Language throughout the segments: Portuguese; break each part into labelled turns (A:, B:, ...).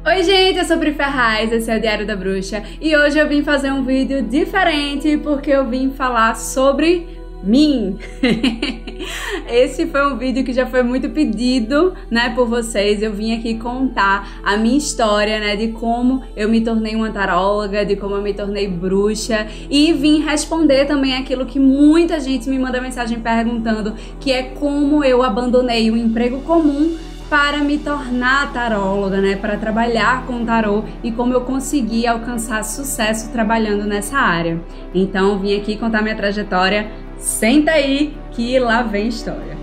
A: Oi gente, eu sou Pri Ferraz, esse é o Diário da Bruxa e hoje eu vim fazer um vídeo diferente porque eu vim falar sobre mim. Esse foi um vídeo que já foi muito pedido, né, por vocês. Eu vim aqui contar a minha história, né, de como eu me tornei uma taróloga, de como eu me tornei bruxa e vim responder também aquilo que muita gente me manda mensagem perguntando, que é como eu abandonei um emprego comum para me tornar taróloga, né, para trabalhar com tarô e como eu consegui alcançar sucesso trabalhando nessa área. Então vim aqui contar minha trajetória. Senta aí que lá vem história.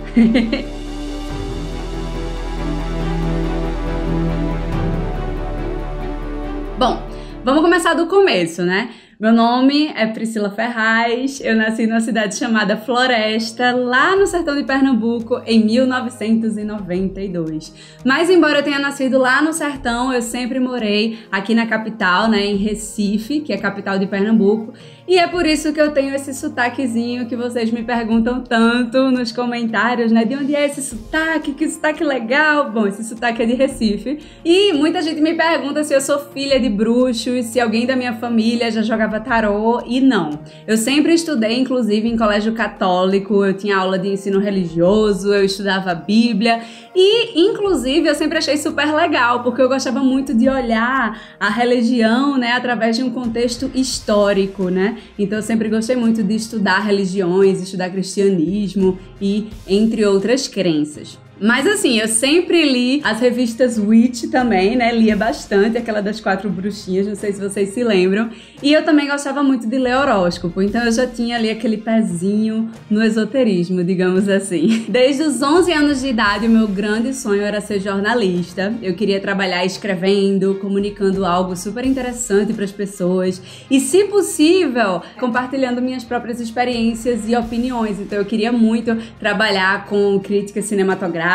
A: Bom, vamos começar do começo, né? Meu nome é Priscila Ferraz, eu nasci numa cidade chamada Floresta, lá no sertão de Pernambuco, em 1992. Mas embora eu tenha nascido lá no sertão, eu sempre morei aqui na capital, né, em Recife, que é a capital de Pernambuco, e é por isso que eu tenho esse sotaquezinho que vocês me perguntam tanto nos comentários, né, de onde é esse sotaque, que sotaque legal. Bom, esse sotaque é de Recife, e muita gente me pergunta se eu sou filha de bruxos, se alguém da minha família já jogava tarô, e não. Eu sempre estudei, inclusive, em colégio católico, eu tinha aula de ensino religioso, eu estudava a Bíblia e, inclusive, eu sempre achei super legal, porque eu gostava muito de olhar a religião, né, através de um contexto histórico, né? Então eu sempre gostei muito de estudar religiões, estudar cristianismo e entre outras crenças. Mas assim, eu sempre li as revistas Witch também, né? Lia bastante, aquela das 4 bruxinhas, não sei se vocês se lembram. E eu também gostava muito de ler horóscopo, então eu já tinha ali aquele pezinho no esoterismo, digamos assim. Desde os 11 anos de idade, o meu grande sonho era ser jornalista. Eu queria trabalhar escrevendo, comunicando algo super interessante para as pessoas e, se possível, compartilhando minhas próprias experiências e opiniões. Então eu queria muito trabalhar com crítica cinematográfica,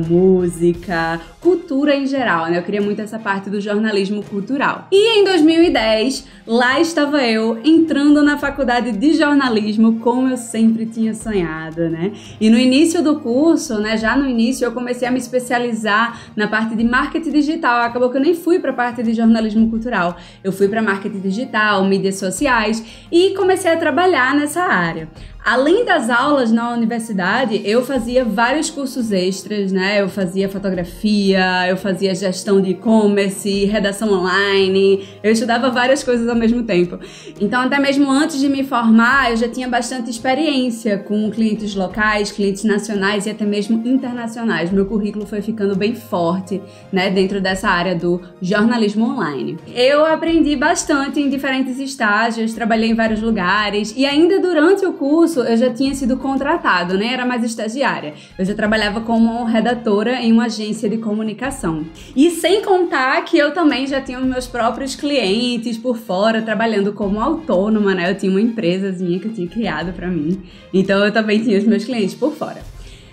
A: música, cultura em geral, né? Eu queria muito essa parte do jornalismo cultural. E em 2010, lá estava eu entrando na faculdade de jornalismo como eu sempre tinha sonhado, né? E no início do curso, né, já no início eu comecei a me especializar na parte de marketing digital. Acabou que eu nem fui para a parte de jornalismo cultural. Eu fui para marketing digital, mídias sociais e comecei a trabalhar nessa área. Além das aulas na universidade, eu fazia vários cursos extras, né? Eu fazia fotografia, eu fazia gestão de e-commerce, redação online, eu estudava várias coisas ao mesmo tempo. Então, até mesmo antes de me formar, eu já tinha bastante experiência com clientes locais, clientes nacionais e até mesmo internacionais. Meu currículo foi ficando bem forte, né, dentro dessa área do jornalismo online. Eu aprendi bastante em diferentes estágios, trabalhei em vários lugares e ainda durante o curso eu já tinha sido contratada, né? Era mais estagiária. Eu já trabalhava como redatora em uma agência de comunicação. E sem contar que eu também já tinha os meus próprios clientes por fora, trabalhando como autônoma, né? Eu tinha uma empresazinha que eu tinha criado pra mim. Então eu também tinha os meus clientes por fora.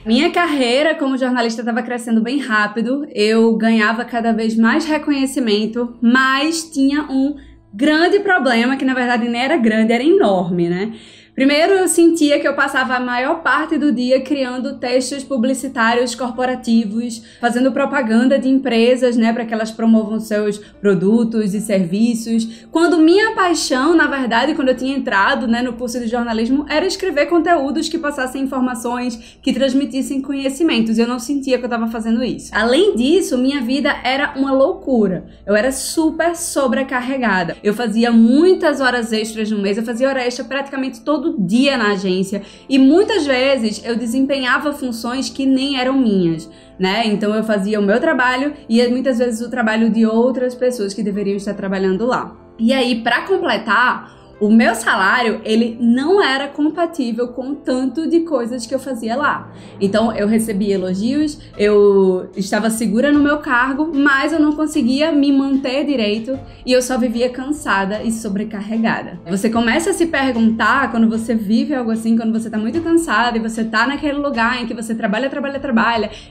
A: Minha carreira como jornalista estava crescendo bem rápido, eu ganhava cada vez mais reconhecimento, mas tinha um grande problema, que na verdade nem era grande, era enorme, né? Primeiro, eu sentia que eu passava a maior parte do dia criando textos publicitários corporativos, fazendo propaganda de empresas, né, para que elas promovam seus produtos e serviços. Quando minha paixão, na verdade, quando eu tinha entrado, né, no curso de jornalismo, era escrever conteúdos que passassem informações, que transmitissem conhecimentos. Eu não sentia que eu estava fazendo isso. Além disso, minha vida era uma loucura. Eu era super sobrecarregada. Eu fazia muitas horas extras no mês, eu fazia hora extra praticamente todo dia na agência e muitas vezes eu desempenhava funções que nem eram minhas, né? Então eu fazia o meu trabalho e muitas vezes o trabalho de outras pessoas que deveriam estar trabalhando lá. E aí, para completar, o meu salário, ele não era compatível com o tanto de coisas que eu fazia lá. Então, eu recebia elogios, eu estava segura no meu cargo, mas eu não conseguia me manter direito e eu só vivia cansada e sobrecarregada. Você começa a se perguntar, quando você vive algo assim, quando você tá muito cansada e você tá naquele lugar em que você trabalha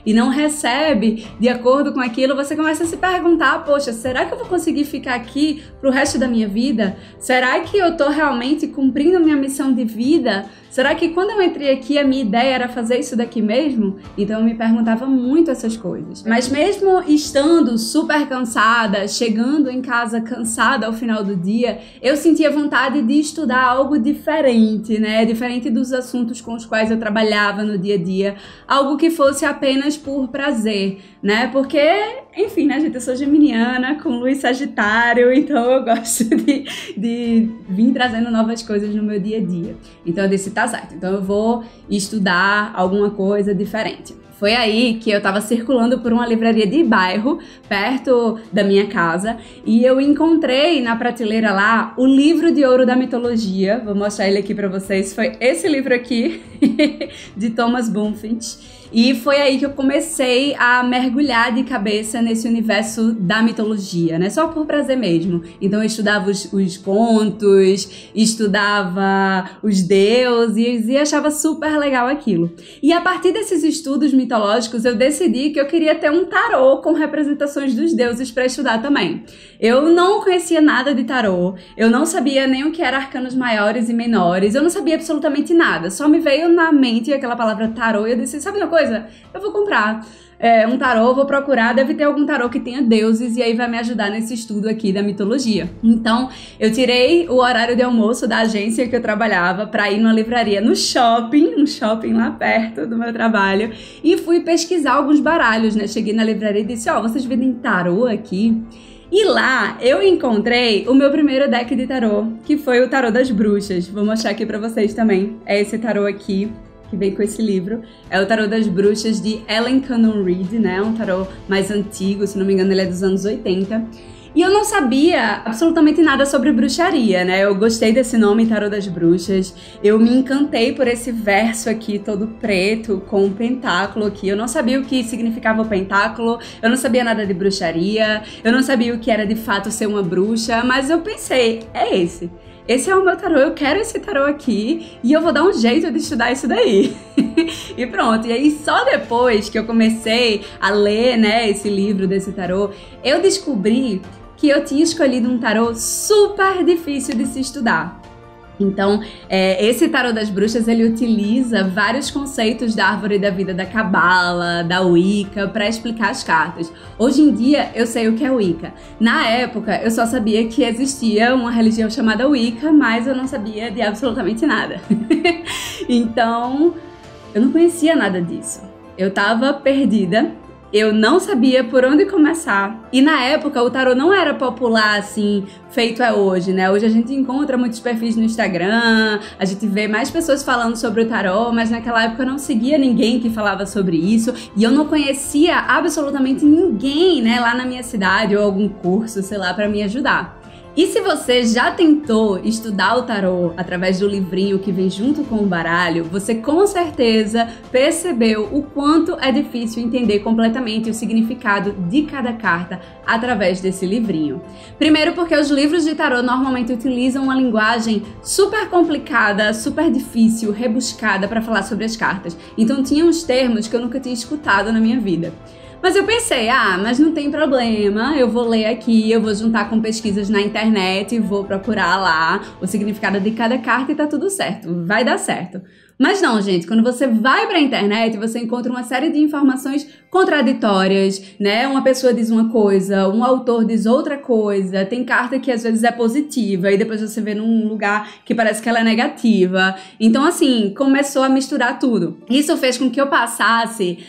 A: e não recebe de acordo com aquilo, você começa a se perguntar, poxa, será que eu vou conseguir ficar aqui pro resto da minha vida? Será que eu eu tô realmente cumprindo minha missão de vida? Será que quando eu entrei aqui a minha ideia era fazer isso daqui mesmo? Então eu me perguntava muito essas coisas. Mas mesmo estando super cansada, chegando em casa cansada ao final do dia, eu sentia vontade de estudar algo diferente, né? Diferente dos assuntos com os quais eu trabalhava no dia a dia. Algo que fosse apenas por prazer, né? Porque, enfim, né, gente? Eu sou geminiana, com lua em Sagitário, então eu gosto de vir trazendo novas coisas no meu dia a dia. Então eu disse, tá certo, então eu vou estudar alguma coisa diferente. Foi aí que eu tava circulando por uma livraria de bairro, perto da minha casa, e eu encontrei na prateleira lá o livro de ouro da mitologia. Vou mostrar ele aqui pra vocês. Foi esse livro aqui, de Thomas Buffett. E foi aí que eu comecei a mergulhar de cabeça nesse universo da mitologia, né? Só por prazer mesmo. Então eu estudava os contos, estudava os deuses e achava super legal aquilo. E a partir desses estudos mitológicos, eu decidi que eu queria ter um tarô com representações dos deuses para estudar também. Eu não conhecia nada de tarô, eu não sabia nem o que era arcanos maiores e menores, eu não sabia absolutamente nada. Só me veio na mente aquela palavra tarô e eu disse, sabe uma coisa? Eu vou comprar um tarô, vou procurar, deve ter algum tarô que tenha deuses e aí vai me ajudar nesse estudo aqui da mitologia. Então, eu tirei o horário de almoço da agência que eu trabalhava para ir numa livraria no shopping, um shopping lá perto do meu trabalho, e fui pesquisar alguns baralhos, né? Cheguei na livraria e disse, ó, vocês vendem tarô aqui? E lá eu encontrei o meu primeiro deck de tarô, que foi o tarô das bruxas. Vou mostrar aqui pra vocês também. É esse tarô aqui, que vem com esse livro. É o Tarô das Bruxas de Ellen Cannon Reed, né? Um tarô mais antigo, se não me engano ele é dos anos 80. E eu não sabia absolutamente nada sobre bruxaria, né? Eu gostei desse nome, Tarô das Bruxas. Eu me encantei por esse verso aqui, todo preto, com um pentáculo aqui. Eu não sabia o que significava o pentáculo, eu não sabia nada de bruxaria, eu não sabia o que era de fato ser uma bruxa, mas eu pensei, é esse. Esse é o meu tarô, eu quero esse tarô aqui e eu vou dar um jeito de estudar isso daí. E pronto, e aí só depois que eu comecei a ler, né, esse livro desse tarô, eu descobri que eu tinha escolhido um tarô super difícil de se estudar. Então, esse tarô das bruxas, ele utiliza vários conceitos da árvore da vida da Cabala, da Wicca, para explicar as cartas. Hoje em dia, eu sei o que é Wicca. Na época, eu só sabia que existia uma religião chamada Wicca, mas eu não sabia de absolutamente nada. Então, eu não conhecia nada disso. Eu tava perdida. Eu não sabia por onde começar. E na época o tarô não era popular assim, feito é hoje, né? Hoje a gente encontra muitos perfis no Instagram, a gente vê mais pessoas falando sobre o tarô, mas naquela época eu não seguia ninguém que falava sobre isso. E eu não conhecia absolutamente ninguém, né, lá na minha cidade ou algum curso, sei lá, pra me ajudar. E se você já tentou estudar o tarô através do livrinho que vem junto com o baralho, você com certeza percebeu o quanto é difícil entender completamente o significado de cada carta através desse livrinho. Primeiro porque os livros de tarô normalmente utilizam uma linguagem super complicada, super difícil, rebuscada para falar sobre as cartas. Então tinha uns termos que eu nunca tinha escutado na minha vida. Mas eu pensei, mas não tem problema, eu vou ler aqui, eu vou juntar com pesquisas na internet, vou procurar lá o significado de cada carta e tá tudo certo, vai dar certo. Mas não, gente, quando você vai pra internet, você encontra uma série de informações contraditórias, né? Uma pessoa diz uma coisa, um autor diz outra coisa, tem carta que às vezes é positiva e depois você vê num lugar que parece que ela é negativa. Então, assim, começou a misturar tudo. Isso fez com que eu passasse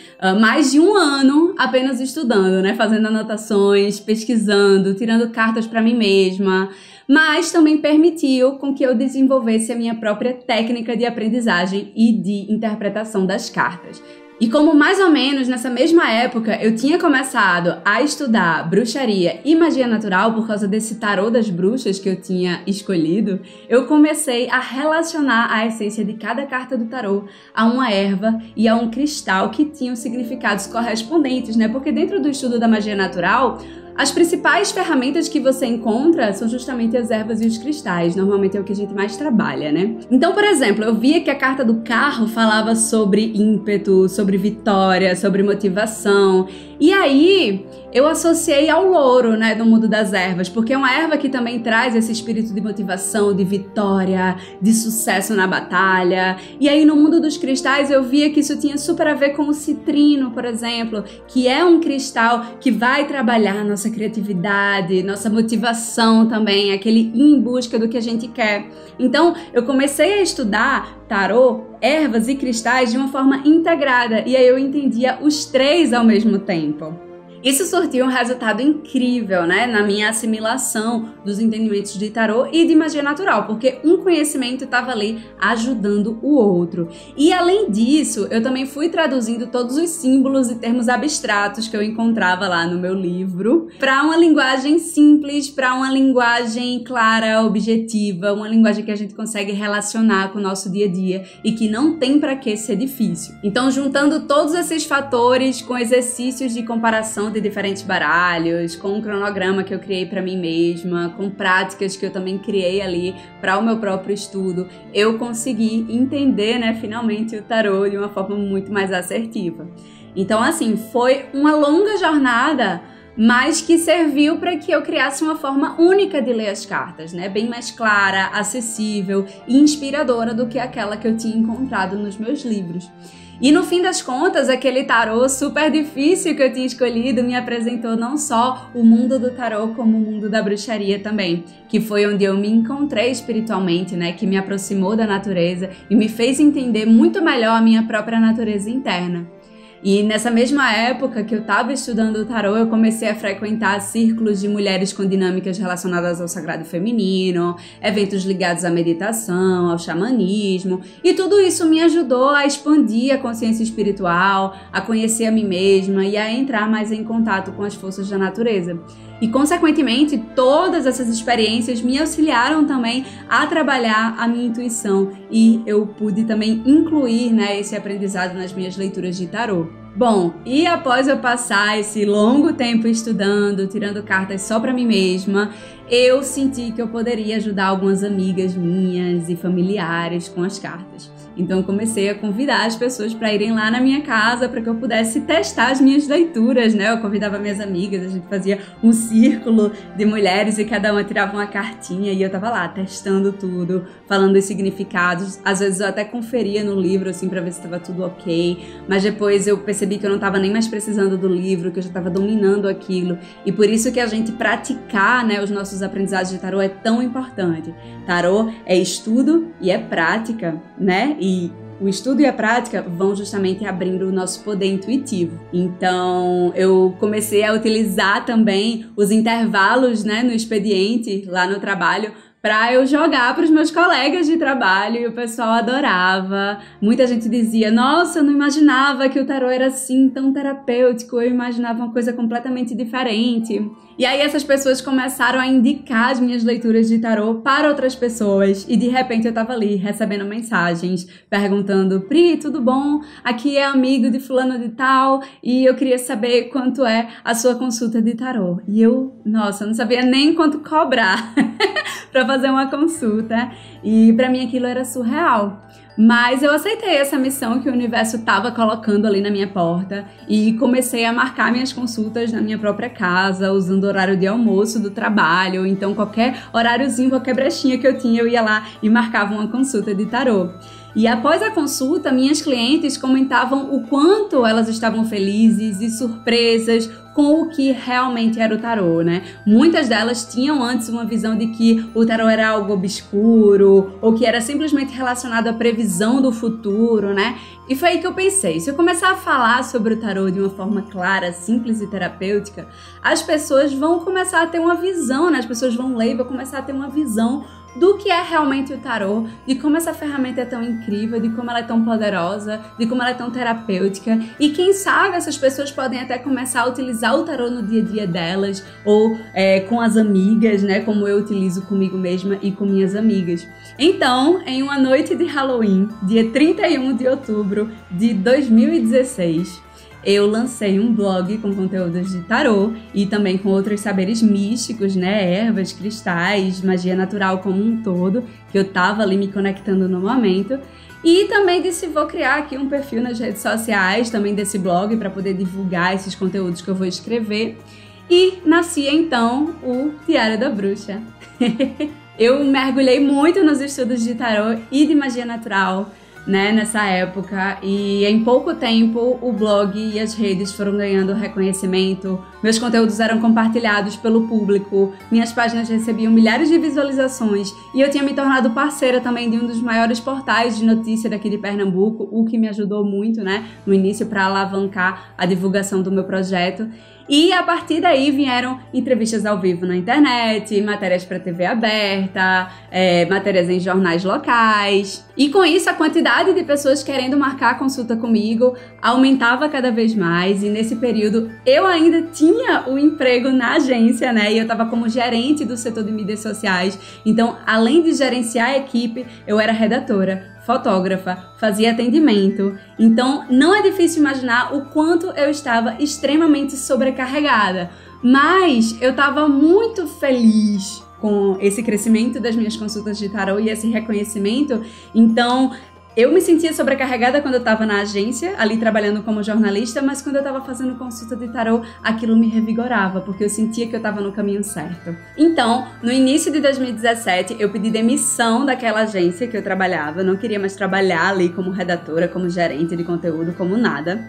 A: mais de um ano apenas estudando, né? Fazendo anotações, pesquisando, tirando cartas pra mim mesma. Mas também permitiu com que eu desenvolvesse a minha própria técnica de aprendizagem e de interpretação das cartas. E como mais ou menos nessa mesma época eu tinha começado a estudar bruxaria e magia natural por causa desse tarô das bruxas que eu tinha escolhido, eu comecei a relacionar a essência de cada carta do tarô a uma erva e a um cristal que tinham significados correspondentes, né? Porque dentro do estudo da magia natural, As principais ferramentas que você encontra são justamente as ervas e os cristais. Normalmente é o que a gente mais trabalha, né? Então, por exemplo, eu via que a carta do carro falava sobre ímpeto, sobre vitória, sobre motivação. E aí, eu associei ao louro, né, do mundo das ervas, porque é uma erva que também traz esse espírito de motivação, de vitória, de sucesso na batalha. E aí, no mundo dos cristais, eu via que isso tinha super a ver com o citrino, por exemplo, que é um cristal que vai trabalhar nossa criatividade, nossa motivação também, aquele ir em busca do que a gente quer. Então, eu comecei a estudar tarô, ervas e cristais de uma forma integrada, e aí eu entendia os três ao mesmo tempo. Isso surtiu um resultado incrível, né, na minha assimilação dos entendimentos de tarô e de magia natural, porque um conhecimento estava ali ajudando o outro. E além disso, eu também fui traduzindo todos os símbolos e termos abstratos que eu encontrava lá no meu livro para uma linguagem simples, para uma linguagem clara, objetiva, uma linguagem que a gente consegue relacionar com o nosso dia a dia e que não tem para que ser difícil. Então, juntando todos esses fatores com exercícios de comparação de diferentes baralhos, com um cronograma que eu criei para mim mesma, com práticas que eu também criei ali para o meu próprio estudo, eu consegui entender, né, finalmente o tarô de uma forma muito mais assertiva. Então, assim, foi uma longa jornada, mas que serviu para que eu criasse uma forma única de ler as cartas, né? Bem mais clara, acessível e inspiradora do que aquela que eu tinha encontrado nos meus livros. E no fim das contas, aquele tarô super difícil que eu tinha escolhido me apresentou não só o mundo do tarô, como o mundo da bruxaria também, que foi onde eu me encontrei espiritualmente, né? Que me aproximou da natureza e me fez entender muito melhor a minha própria natureza interna. E nessa mesma época que eu estava estudando o tarô, eu comecei a frequentar círculos de mulheres com dinâmicas relacionadas ao sagrado feminino, eventos ligados à meditação, ao xamanismo, e tudo isso me ajudou a expandir a consciência espiritual, a conhecer a mim mesma e a entrar mais em contato com as forças da natureza. E, consequentemente, todas essas experiências me auxiliaram também a trabalhar a minha intuição e eu pude também incluir, né, esse aprendizado nas minhas leituras de tarô. Bom, e após eu passar esse longo tempo estudando, tirando cartas só para mim mesma, eu senti que eu poderia ajudar algumas amigas minhas e familiares com as cartas. Então comecei a convidar as pessoas para irem lá na minha casa para que eu pudesse testar as minhas leituras, né? Eu convidava minhas amigas, a gente fazia um círculo de mulheres e cada uma tirava uma cartinha e eu tava lá testando tudo, falando os significados. Às vezes eu até conferia no livro assim para ver se estava tudo ok, mas depois eu percebi que eu não estava nem mais precisando do livro, que eu já estava dominando aquilo. E por isso que a gente praticar, né, os nossos aprendizados de tarô é tão importante. Tarô é estudo e é prática, né? E o estudo e a prática vão justamente abrindo o nosso poder intuitivo. Então, eu comecei a utilizar também os intervalos, né, no expediente, lá no trabalho, para eu jogar para os meus colegas de trabalho e o pessoal adorava. Muita gente dizia, nossa, eu não imaginava que o tarô era assim, tão terapêutico, eu imaginava uma coisa completamente diferente. E aí essas pessoas começaram a indicar as minhas leituras de tarô para outras pessoas e de repente eu tava ali recebendo mensagens perguntando, Pri, tudo bom? Aqui é amigo de fulano de tal e eu queria saber quanto é a sua consulta de tarô. E eu, nossa, eu não sabia nem quanto cobrar para fazer uma consulta e para mim aquilo era surreal. Mas eu aceitei essa missão que o universo estava colocando ali na minha porta e comecei a marcar minhas consultas na minha própria casa, usando o horário de almoço do trabalho. Então qualquer horáriozinho, qualquer brechinha que eu tinha, eu ia lá e marcava uma consulta de tarô. E após a consulta, minhas clientes comentavam o quanto elas estavam felizes e surpresas com o que realmente era o tarô, né? Muitas delas tinham antes uma visão de que o tarô era algo obscuro ou que era simplesmente relacionado à previsão do futuro, né? E foi aí que eu pensei, se eu começar a falar sobre o tarô de uma forma clara, simples e terapêutica, as pessoas vão começar a ter uma visão, né? As pessoas vão ler e vão começar a ter uma visão do que é realmente o tarô, de como essa ferramenta é tão incrível, de como ela é tão poderosa, de como ela é tão terapêutica. E quem sabe essas pessoas podem até começar a utilizar o tarô no dia a dia delas, ou com as amigas, né, como eu utilizo comigo mesma e com minhas amigas. Então, em uma noite de Halloween, dia 31 de outubro de 2016, eu lancei um blog com conteúdos de tarô e também com outros saberes místicos, né? Ervas, cristais, magia natural como um todo, que eu tava ali me conectando no momento. E também disse, vou criar aqui um perfil nas redes sociais, também desse blog, para poder divulgar esses conteúdos que eu vou escrever. E nascia então o Diário da Bruxa. Eu mergulhei muito nos estudos de tarô e de magia natural, né, nessa época, e em pouco tempo o blog e as redes foram ganhando reconhecimento, meus conteúdos eram compartilhados pelo público, minhas páginas recebiam milhares de visualizações e eu tinha me tornado parceira também de um dos maiores portais de notícia daqui de Pernambuco, o que me ajudou muito, né, no início para alavancar a divulgação do meu projeto. E a partir daí vieram entrevistas ao vivo na internet, matérias para TV aberta, matérias em jornais locais. E com isso a quantidade de pessoas querendo marcar a consulta comigo aumentava cada vez mais. E nesse período eu ainda tinha o emprego na agência, né? E eu estava como gerente do setor de mídias sociais. Então, além de gerenciar a equipe, eu era redatora, fotógrafa, fazia atendimento. Então, não é difícil imaginar o quanto eu estava extremamente sobrecarregada. Mas eu estava muito feliz com esse crescimento das minhas consultas de tarô e esse reconhecimento. Então, eu me sentia sobrecarregada quando eu estava na agência, ali trabalhando como jornalista, mas quando eu estava fazendo consulta de tarô, aquilo me revigorava, porque eu sentia que eu estava no caminho certo. Então, no início de 2017, eu pedi demissão daquela agência que eu trabalhava, eu não queria mais trabalhar ali como redatora, como gerente de conteúdo, como nada.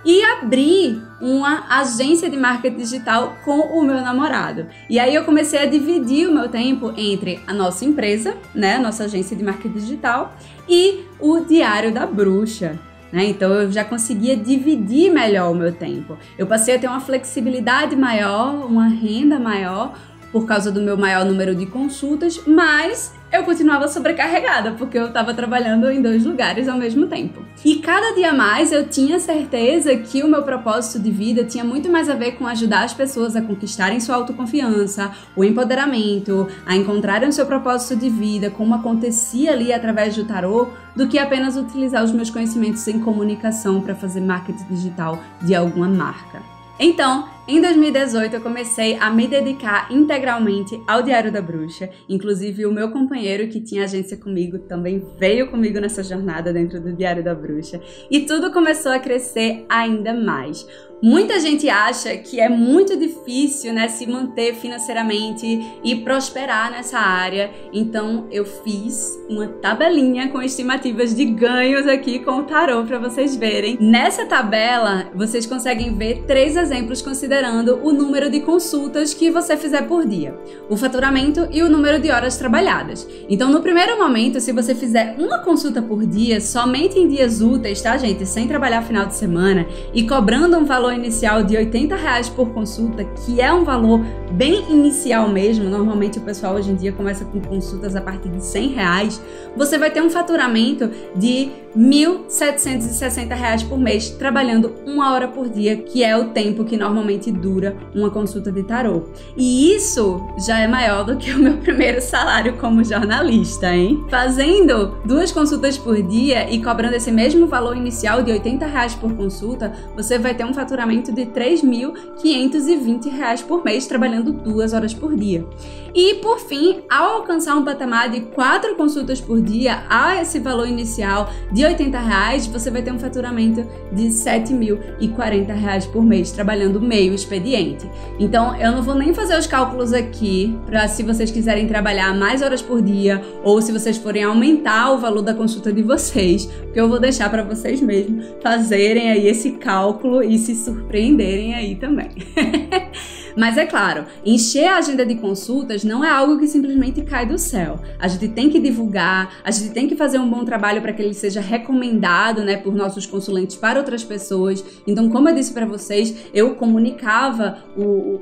A: E abri uma agência de marketing digital com o meu namorado. E aí eu comecei a dividir o meu tempo entre a nossa empresa, né, a nossa agência de marketing digital, e o Diário da Bruxa. Então eu já conseguia dividir melhor o meu tempo. Eu passei a ter uma flexibilidade maior, uma renda maior, por causa do meu maior número de consultas, mas eu continuava sobrecarregada, porque eu estava trabalhando em 2 lugares ao mesmo tempo. E cada dia mais eu tinha certeza que o meu propósito de vida tinha muito mais a ver com ajudar as pessoas a conquistarem sua autoconfiança, o empoderamento, a encontrarem o seu propósito de vida, como acontecia ali através do tarô, do que apenas utilizar os meus conhecimentos em comunicação para fazer marketing digital de alguma marca. Então, em 2018 eu comecei a me dedicar integralmente ao Diário da Bruxa. Inclusive o meu companheiro que tinha agência comigo também veio comigo nessa jornada dentro do Diário da Bruxa. E tudo começou a crescer ainda mais. Muita gente acha que é muito difícil, né, se manter financeiramente e prosperar nessa área. Então eu fiz uma tabelinha com estimativas de ganhos aqui com o tarô para vocês verem. Nessa tabela vocês conseguem ver 3 exemplos considerando o número de consultas que você fizer por dia, o faturamento e o número de horas trabalhadas. Então no primeiro momento, se você fizer uma consulta por dia, somente em dias úteis, tá gente? Sem trabalhar final de semana e cobrando um valor inicial de R$80 por consulta, que é um valor bem inicial mesmo, normalmente o pessoal hoje em dia começa com consultas a partir de R$100, você vai ter um faturamento de R$1.760 por mês, trabalhando 1 hora por dia, que é o tempo que normalmente dura uma consulta de tarô. E isso já é maior do que o meu primeiro salário como jornalista, hein? Fazendo 2 consultas por dia e cobrando esse mesmo valor inicial de R$80 por consulta, você vai ter um faturamento de R$3.520 por mês, trabalhando 2 horas por dia. E por fim, ao alcançar um patamar de 4 consultas por dia, a esse valor inicial de R$80, você vai ter um faturamento de R$7.040 por mês, trabalhando meio expediente. Então, eu não vou nem fazer os cálculos aqui para se vocês quiserem trabalhar mais horas por dia ou se vocês forem aumentar o valor da consulta de vocês, porque eu vou deixar para vocês mesmos fazerem aí esse cálculo e se surpreenderem aí também. Mas é claro, encher a agenda de consultas não é algo que simplesmente cai do céu. A gente tem que divulgar, a gente tem que fazer um bom trabalho para que ele seja recomendado, né, por nossos consulentes para outras pessoas. Então, como eu disse para vocês, eu comunicava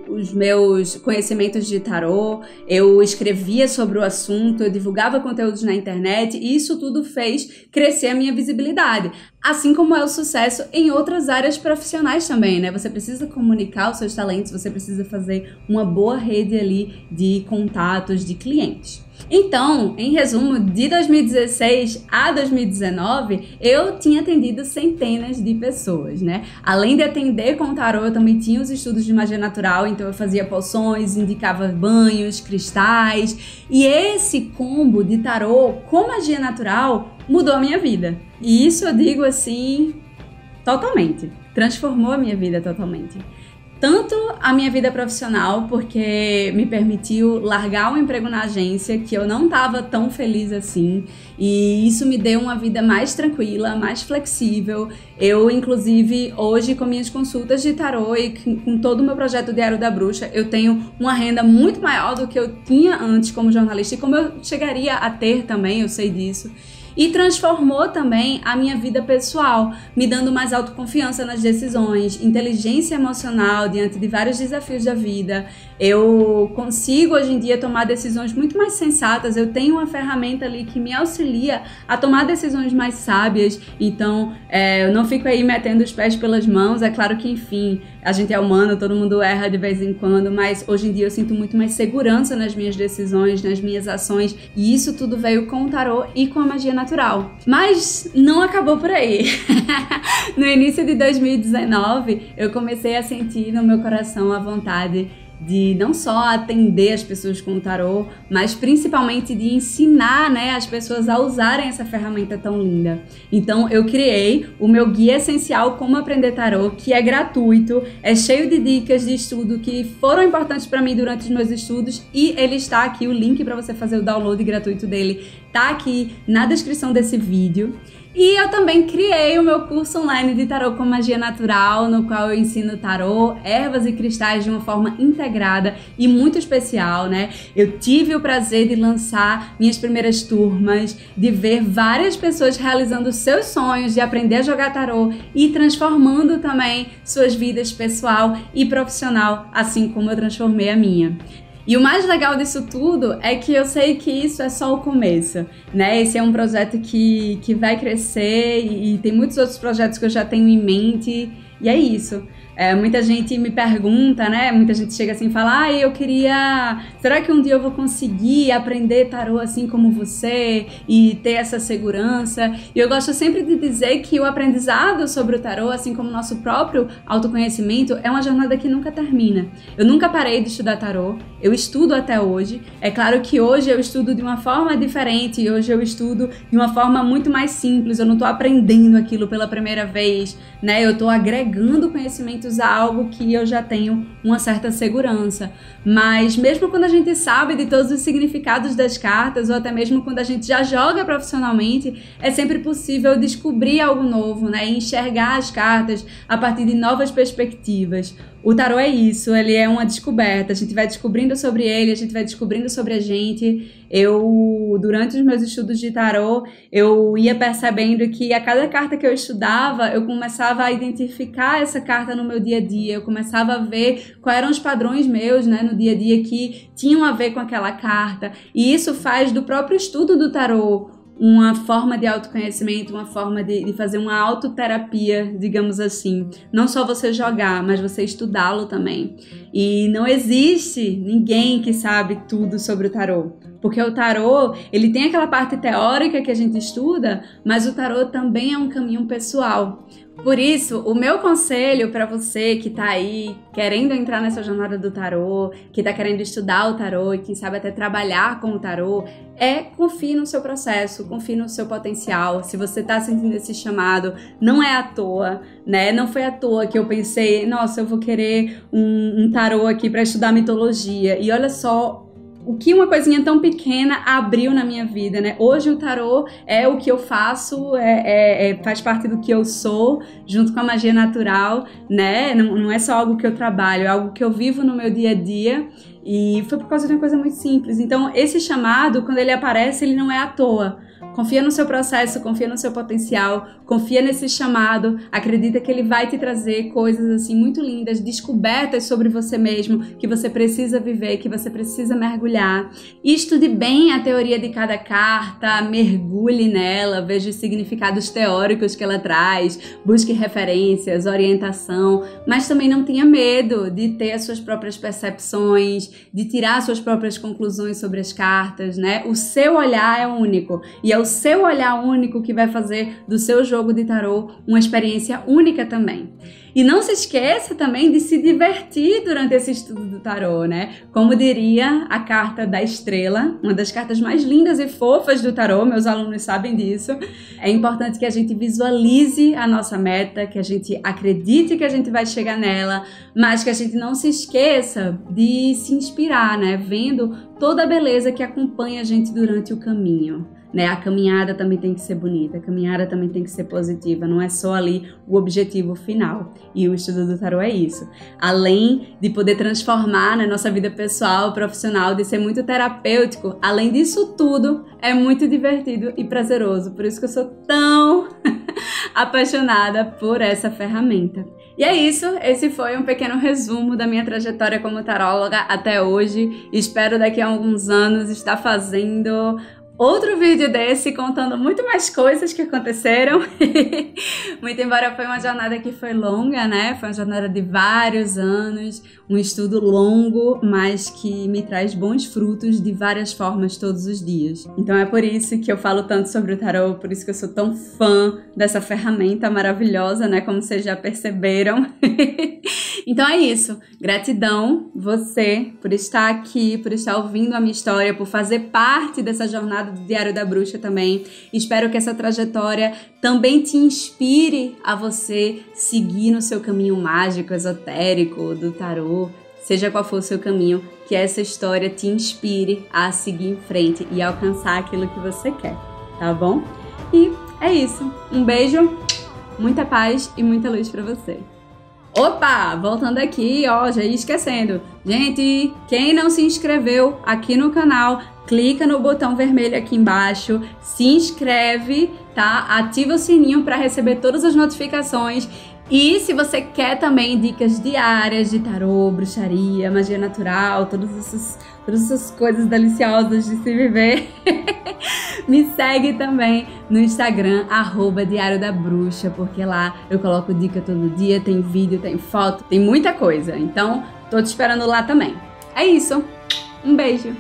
A: os meus conhecimentos de tarô, eu escrevia sobre o assunto, eu divulgava conteúdos na internet e isso tudo fez crescer a minha visibilidade. Assim como é o sucesso em outras áreas profissionais também, né? Você precisa comunicar os seus talentos, você precisa fazer uma boa rede ali de contatos, de clientes. Então, em resumo, de 2016 a 2019, eu tinha atendido centenas de pessoas, né? Além de atender com o tarô, eu também tinha os estudos de magia natural, então eu fazia poções, indicava banhos, cristais, e esse combo de tarô com magia natural mudou a minha vida. E isso eu digo assim, totalmente. Transformou a minha vida totalmente. Tanto a minha vida profissional, porque me permitiu largar o emprego na agência, que eu não estava tão feliz assim, e isso me deu uma vida mais tranquila, mais flexível. Eu, inclusive, hoje com minhas consultas de tarô e com todo o meu projeto Diário da Bruxa, eu tenho uma renda muito maior do que eu tinha antes como jornalista e como eu chegaria a ter também, eu sei disso. E transformou também a minha vida pessoal, me dando mais autoconfiança nas decisões, inteligência emocional diante de vários desafios da vida. Eu consigo hoje em dia tomar decisões muito mais sensatas, eu tenho uma ferramenta ali que me auxilia a tomar decisões mais sábias, então eu não fico aí metendo os pés pelas mãos. É claro que, enfim, a gente é humano, todo mundo erra de vez em quando, mas hoje em dia eu sinto muito mais segurança nas minhas decisões, nas minhas ações, e isso tudo veio com o tarô e com a magia natural. Mas não acabou por aí. No início de 2019, eu comecei a sentir no meu coração a vontade de não só atender as pessoas com o tarô, mas principalmente de ensinar, né, as pessoas a usarem essa ferramenta tão linda. Então eu criei o meu guia essencial Como Aprender Tarô, que é gratuito, é cheio de dicas de estudo que foram importantes para mim durante os meus estudos, e ele está aqui, o link para você fazer o download gratuito dele tá aqui na descrição desse vídeo. E eu também criei o meu curso online de tarô com magia natural, no qual eu ensino tarô, ervas e cristais de uma forma integrada e muito especial, né? Eu tive o prazer de lançar minhas primeiras turmas, de ver várias pessoas realizando seus sonhos de aprender a jogar tarô e transformando também suas vidas pessoal e profissional, assim como eu transformei a minha. E o mais legal disso tudo é que eu sei que isso é só o começo, né? Esse é um projeto que vai crescer e tem muitos outros projetos que eu já tenho em mente, e é isso. Muita gente me pergunta, né? Muita gente chega assim e fala: eu queria... Será que um dia eu vou conseguir aprender tarô assim como você e ter essa segurança? E eu gosto sempre de dizer que o aprendizado sobre o tarô, assim como o nosso próprio autoconhecimento, é uma jornada que nunca termina. Eu nunca parei de estudar tarô, eu estudo até hoje. É claro que hoje eu estudo de uma forma diferente, hoje eu estudo de uma forma muito mais simples, eu não tô aprendendo aquilo pela primeira vez, né? Eu tô agregando conhecimentos a algo que eu já tenho uma certa segurança. Mas mesmo quando a gente sabe de todos os significados das cartas, ou até mesmo quando a gente já joga profissionalmente, é sempre possível descobrir algo novo, né? E enxergar as cartas a partir de novas perspectivas. O tarô é isso, ele é uma descoberta, a gente vai descobrindo sobre ele, a gente vai descobrindo sobre a gente. Durante os meus estudos de tarô, eu ia percebendo que a cada carta que eu estudava, eu começava a identificar essa carta no meu dia a dia, eu começava a ver quais eram os padrões meus, né, no dia a dia que tinham a ver com aquela carta. E isso faz do próprio estudo do tarô uma forma de autoconhecimento, uma forma de fazer uma autoterapia, digamos assim. Não só você jogar, mas você estudá-lo também. E não existe ninguém que sabe tudo sobre o tarô. Porque o tarô, ele tem aquela parte teórica que a gente estuda, mas o tarô também é um caminho pessoal. Por isso, o meu conselho para você que tá aí querendo entrar nessa jornada do tarô, que tá querendo estudar o tarô e quem sabe até trabalhar com o tarô, é confie no seu processo, confie no seu potencial. Se você tá sentindo esse chamado, não é à toa, né? Não foi à toa que eu pensei, nossa, eu vou querer um tarô aqui para estudar mitologia. E olha só o que uma coisinha tão pequena abriu na minha vida, né? Hoje o tarô é o que eu faço, faz parte do que eu sou, junto com a magia natural, né? Não é só algo que eu trabalho, é algo que eu vivo no meu dia a dia. E foi por causa de uma coisa muito simples. Então, esse chamado, quando ele aparece, ele não é à toa. Confia no seu processo, confia no seu potencial, confia nesse chamado, acredita que ele vai te trazer coisas assim muito lindas, descobertas sobre você mesmo, que você precisa viver, que você precisa mergulhar. Estude bem a teoria de cada carta, mergulhe nela, veja os significados teóricos que ela traz, busque referências, orientação, mas também não tenha medo de ter as suas próprias percepções, de tirar suas próprias conclusões sobre as cartas, né? O seu olhar é único e é o seu olhar único que vai fazer do seu jogo de tarô uma experiência única também. E não se esqueça também de se divertir durante esse estudo do tarô, né? Como diria a carta da estrela, uma das cartas mais lindas e fofas do tarô, meus alunos sabem disso. É importante que a gente visualize a nossa meta, que a gente acredite que a gente vai chegar nela, mas que a gente não se esqueça de se inspirar, né? Vendo toda a beleza que acompanha a gente durante o caminho. Né? A caminhada também tem que ser bonita, a caminhada também tem que ser positiva, não é só ali o objetivo final. E o estudo do tarô é isso. Além de poder transformar na nossa vida pessoal, profissional, de ser muito terapêutico, além disso tudo, é muito divertido e prazeroso. Por isso que eu sou tão apaixonada por essa ferramenta. E é isso, esse foi um pequeno resumo da minha trajetória como taróloga até hoje. Espero daqui a alguns anos estar fazendo outro vídeo desse contando muito mais coisas que aconteceram. Muito embora foi uma jornada que foi longa, né? Foi uma jornada de vários anos, um estudo longo, mas que me traz bons frutos de várias formas todos os dias. Então é por isso que eu falo tanto sobre o tarô, por isso que eu sou tão fã dessa ferramenta maravilhosa, né? Como vocês já perceberam. Então é isso. Gratidão você por estar aqui, por estar ouvindo a minha história, por fazer parte dessa jornada do Diário da Bruxa também. Espero que essa trajetória também te inspire a você seguir no seu caminho mágico, esotérico, do tarô, seja qual for o seu caminho, que essa história te inspire a seguir em frente e alcançar aquilo que você quer, tá bom? E é isso. Um beijo, muita paz e muita luz pra você. Opa, voltando aqui, ó, já ia esquecendo. Gente, quem não se inscreveu aqui no canal, clica no botão vermelho aqui embaixo, se inscreve, tá? Ativa o sininho para receber todas as notificações. E se você quer também dicas diárias de tarô, bruxaria, magia natural, todas essas coisas deliciosas de se viver, me segue também no Instagram, @Diário da Bruxa, porque lá eu coloco dica todo dia, tem vídeo, tem foto, tem muita coisa. Então, tô te esperando lá também. É isso, um beijo!